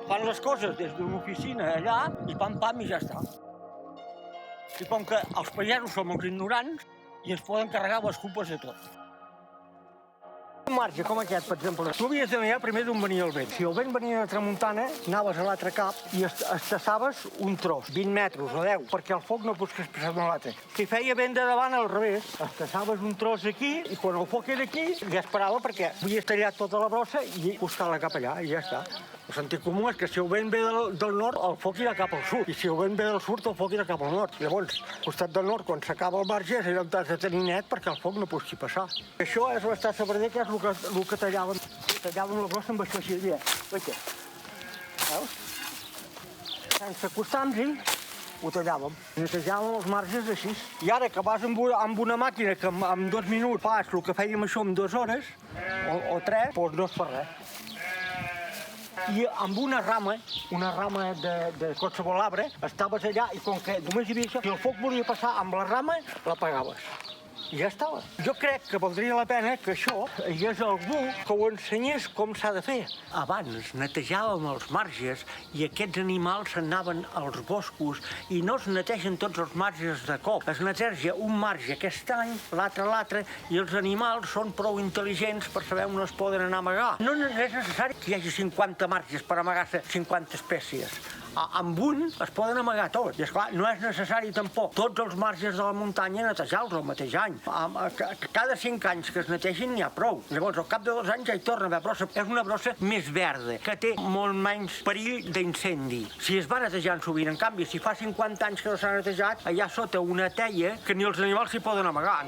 Fan les coses des d'una oficina allà i pam, i ja està. I com que els pagesos som els ignorants i ens poden carregar les culpes de tot. Un marge com aquest, per exemple, tu havies de mirar primer d'on venia el vent. Si el vent venia de tramuntana, anaves a l'altre cap i estassaves un tros, 20 metres o 10, perquè el foc no pots expressar de l'altre. Si feia vent de davant, al revés, estassaves un tros aquí i quan el foc era aquí ja esperava perquè havies tallat tota la brossa i buscar-la cap allà i ja està. El sentit comú és que si el vent ve del nord, el foc irà cap al sud, i si el vent ve del sud, el foc irà cap al nord. Llavors, al costat del nord, quan s'acaba el marge, és allà on has de tenir net perquè el foc no pugui passar. Això és l'estassa verder, que és el que tallàvem. Tallàvem la brossa amb això així, veig. Veus? Sense acostar-nos-hi, ho tallàvem. Netejàvem els marges així. I ara que vas amb una màquina que en 2 minuts fas el que fèiem això en 2 hores, o 3, doncs no es fa res. I amb una rama de qualsevol arbre, estaves allà i com que només hi havia això, si el foc volia passar amb la rama, l'apagaves. I ja estava. Jo crec que valdria la pena que això hi hagués algú que ho ensenyés com s'ha de fer. Abans netejàvem els marges i aquests animals s'anaven als boscos i no es netegen tots els marges de cop. Es neteja un marge aquest any, l'altre, i els animals són prou intel·ligents per saber on es poden anar a amagar. No és necessari que hi hagi 50 marges per amagar-se 50 espècies. Amb un es poden amagar tots. I esclar, no és necessari tampoc tots els marges de la muntanya netejar-los el mateix any. Cada 5 anys que es netegen n'hi ha prou. Llavors, al cap de 2 anys ja hi torna a haver brossa. És una brossa més verda, que té molt menys perill d'incendi. Si es va netejant sovint, en canvi, si fa 50 anys que no s'ha netejat, allà sota una teia que ni els animals s'hi poden amagar.